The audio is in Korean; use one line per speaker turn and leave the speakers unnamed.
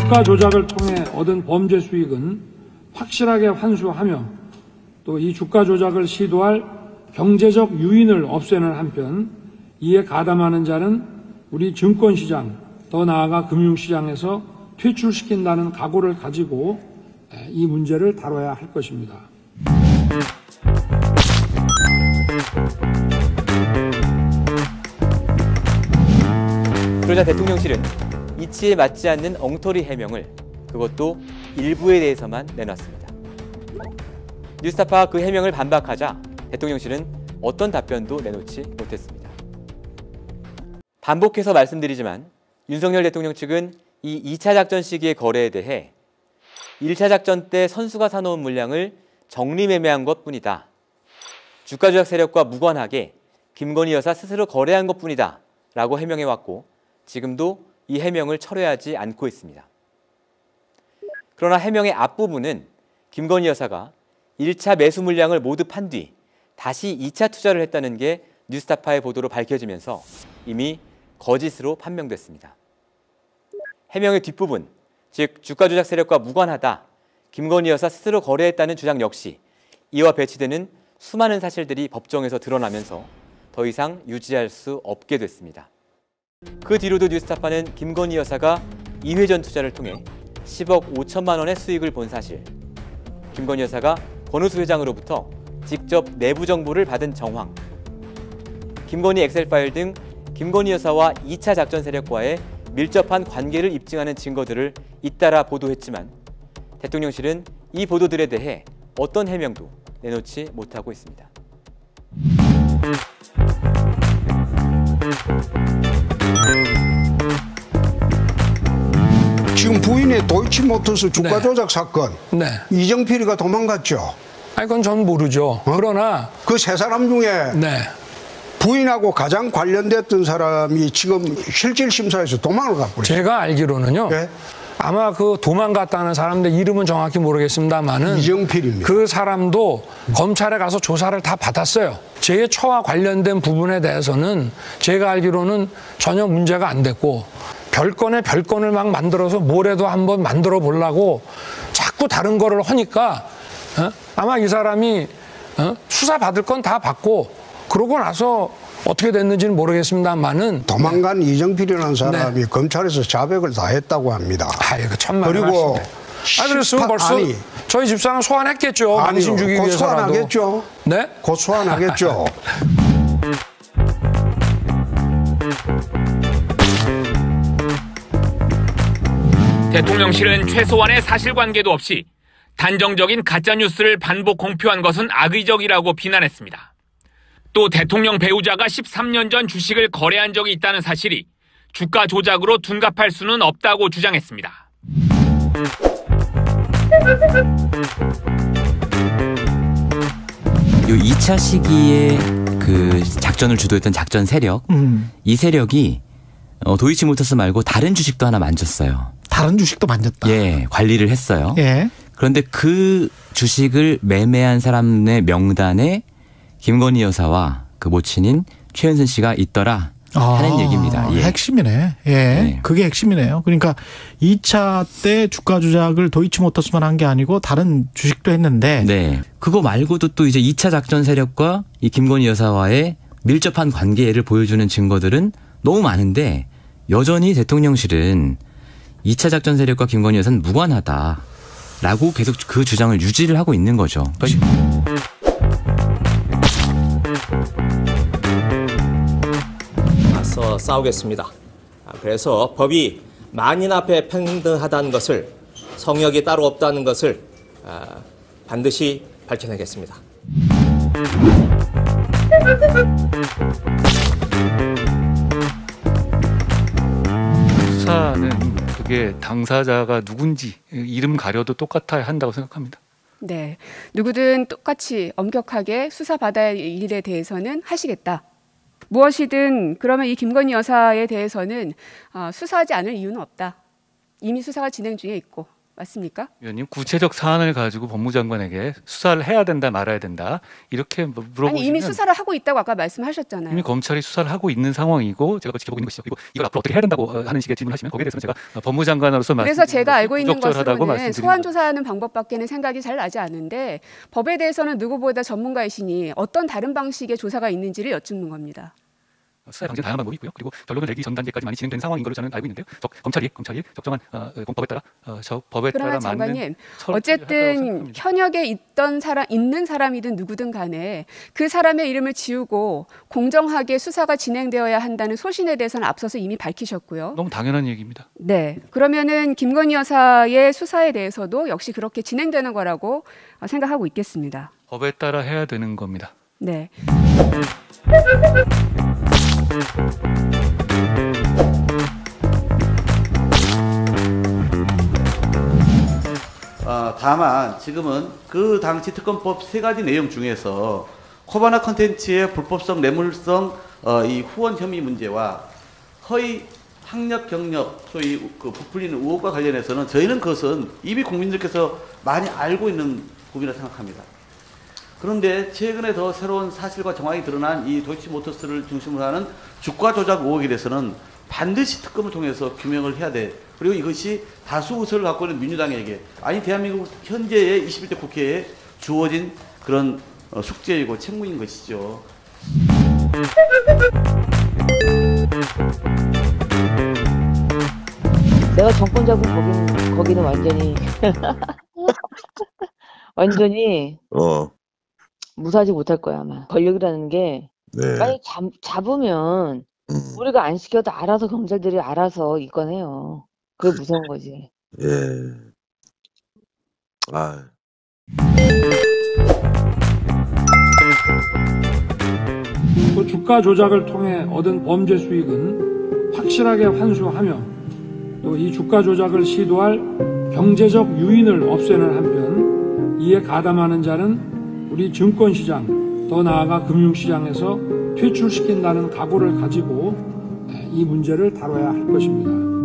주가 조작을 통해 얻은 범죄 수익은 확실하게 환수하며 또 이 주가 조작을 시도할 경제적 유인을 없애는 한편 이에 가담하는 자는 우리 증권시장, 더 나아가 금융시장에서 퇴출시킨다는 각오를 가지고 이 문제를 다뤄야 할 것입니다.
그러자 대통령실은 이치에 맞지 않는 엉터리 해명을 그것도 일부에 대해서만 내놨습니다. 뉴스타파가 그 해명을 반박하자 대통령실은 어떤 답변도 내놓지 못했습니다. 반복해서 말씀드리지만 윤석열 대통령 측은 이 2차 작전 시기의 거래에 대해 1차 작전 때 선수가 사놓은 물량을 정리매매한 것뿐이다. 주가 조작 세력과 무관하게 김건희 여사 스스로 거래한 것뿐이다 라고 해명해왔고 지금도 이 해명을 철회하지 않고 있습니다. 그러나 해명의 앞부분은 김건희 여사가 1차 매수 물량을 모두 판 뒤 다시 2차 투자를 했다는 게 뉴스타파의 보도로 밝혀지면서 이미 거짓으로 판명됐습니다. 해명의 뒷부분, 즉 주가 조작 세력과 무관하다, 김건희 여사 스스로 거래했다는 주장 역시 이와 배치되는 수많은 사실들이 법정에서 드러나면서 더 이상 유지할 수 없게 됐습니다. 그 뒤로도 뉴스타파는 김건희 여사가 2회전 투자를 통해 10억 5천만 원의 수익을 본 사실, 김건희 여사가 권우수 회장으로부터 직접 내부 정보를 받은 정황, 김건희 엑셀 파일 등 김건희 여사와 2차 작전 세력과의 밀접한 관계를 입증하는 증거들을 잇따라 보도했지만 대통령실은 이 보도들에 대해 어떤 해명도 내놓지 못하고 있습니다.
지금 부인의 도이치모터스 주가 조작 사건, 이정필이가 도망갔죠?
아니, 그건 전 모르죠. 그러나
그 세 사람 중에 부인하고 가장 관련됐던 사람이 지금 실질심사에서 도망을 가버렸어요.
제가 알기로는요. 아마 그 도망갔다는 사람들 이름은 정확히 모르겠습니다만은
이정필입니다.
그 사람도 검찰에 가서 조사를 다 받았어요. 제 처와 관련된 부분에 대해서는 제가 알기로는 전혀 문제가 안 됐고 별건에 별건을 막 만들어서 뭐래도 한번 만들어 보려고 자꾸 다른 거를 하니까 아마 이 사람이 수사 받을 건 다 받고 그러고 나서 어떻게 됐는지는 모르겠습니다만은
도망간 이정필이라는 사람이 검찰에서 자백을 다 했다고 합니다.
아이고 천만
그리고
그래서 벌써 저희 집사람 소환했겠죠. 당신 주기
곧
위해서라도.
소환하겠죠.
네?
곧 소환하겠죠.
대통령실은 최소한의 사실관계도 없이 단정적인 가짜뉴스를 반복 공표한 것은 악의적이라고 비난했습니다. 또 대통령 배우자가 13년 전 주식을 거래한 적이 있다는 사실이 주가 조작으로 둔갑할 수는 없다고 주장했습니다.
요 2차 시기에 그 작전을 주도했던 작전 세력, 이 세력이 도이치모터스 말고 다른 주식도 하나 만졌어요.
다른 주식도 만졌다.
예, 관리를 했어요.
예.
그런데 그 주식을 매매한 사람의 명단에 김건희 여사와 그 모친인 최은순 씨가 있더라 하는 얘기입니다. 예.
핵심이네. 예. 그게 핵심이네요. 그러니까 2차 때 주가 조작을 도이치모터스만 한 게 아니고 다른 주식도 했는데.
네. 그거 말고도 또 이제 2차 작전 세력과 이 김건희 여사와의 밀접한 관계를 보여주는 증거들은 너무 많은데 여전히 대통령실은 2차 작전 세력과 김건희 여사는 무관하다라고 계속 그 주장을 유지를 하고 있는 거죠.
맞서 싸우겠습니다. 그래서 법이 만인 앞에 평등하다는 것을, 성역이 따로 없다는 것을 반드시 밝혀내겠습니다.
수사는 그게 당사자가 누군지 이름 가려도 똑같아야 한다고 생각합니다.
네, 누구든 똑같이 엄격하게 수사받아야 할 일에 대해서는 하시겠다. 무엇이든 그러면 이 김건희 여사에 대해서는 수사하지 않을 이유는 없다. 이미 수사가 진행 중에 있고 맞습니까?
위원님, 구체적 사안을 가지고 법무장관에게 수사를 해야 된다 말아야 된다 이렇게 물어보시면
아니 이미 수사를 하고 있다고 아까 말씀하셨잖아요.
이미 검찰이 수사를 하고 있는 상황이고 제가 지켜보고 있는 것이죠. 그리고 이걸 앞으로 어떻게 해야 된다고 하는 식의 질문을 하시면 거기에 대해서는 제가 법무장관으로서
그래서 제가 알고 있는
부적절하다고
것으로는 소환 조사하는 방법밖에는 생각이 잘 나지 않는데 법에 대해서는 누구보다 전문가이시니 어떤 다른 방식의 조사가 있는지를 여쭙는 겁니다.
수사의 방식은 다양한 방법이 있고요. 그리고 결론을 내기 전 단계까지 많이 진행된 상황인 걸로 저는 알고 있는데요. 검찰이 적정한 공법에 따라 법에 따라
그러나 장관님,
맞는
어쨌든 현역에 있는 사람이든 누구든 간에 그 사람의 이름을 지우고 공정하게 수사가 진행되어야 한다는 소신에 대해서는 앞서서 이미 밝히셨고요.
너무 당연한 얘기입니다.
네, 그러면은 김건희 여사의 수사에 대해서도 역시 그렇게 진행되는 거라고 생각하고 있겠습니다.
법에 따라 해야 되는 겁니다.
네.
다만 지금은 그 당시 특검법 3가지 내용 중에서 코바나 콘텐츠의 불법성, 뇌물성 이 후원 혐의 문제와 허위 학력, 경력, 소위 그 부풀리는 의혹과 관련해서는 저희는 그것은 이미 국민들께서 많이 알고 있는 부분이라고 생각합니다. 그런데 최근에 더 새로운 사실과 정황이 드러난 이 도이치모터스를 중심으로 하는 주가 조작 의혹에 대해서는 반드시 특검을 통해서 규명을 해야 돼. 그리고 이것이 다수 의석을 갖고 있는 민주당에게, 아니 대한민국 현재의 21대 국회에 주어진 그런 숙제이고 책무인 것이죠.
내가 정권 잡은 거기는 완전히 완전히 무사하지 못할 거야 아마. 권력이라는 게 빨리 잡으면 우리가 안 시켜도 알아서 경찰들이 알아서 입건해요. 그게 무서운 거지.
예. 아.
그 주가 조작을 통해 얻은 범죄 수익은 확실하게 환수하며 또 이 주가 조작을 시도할 경제적 유인을 없애는 한편 이에 가담하는 자는 우리 증권시장, 더 나아가 금융시장에서 퇴출시킨다는 각오를 가지고 이 문제를 다뤄야 할 것입니다.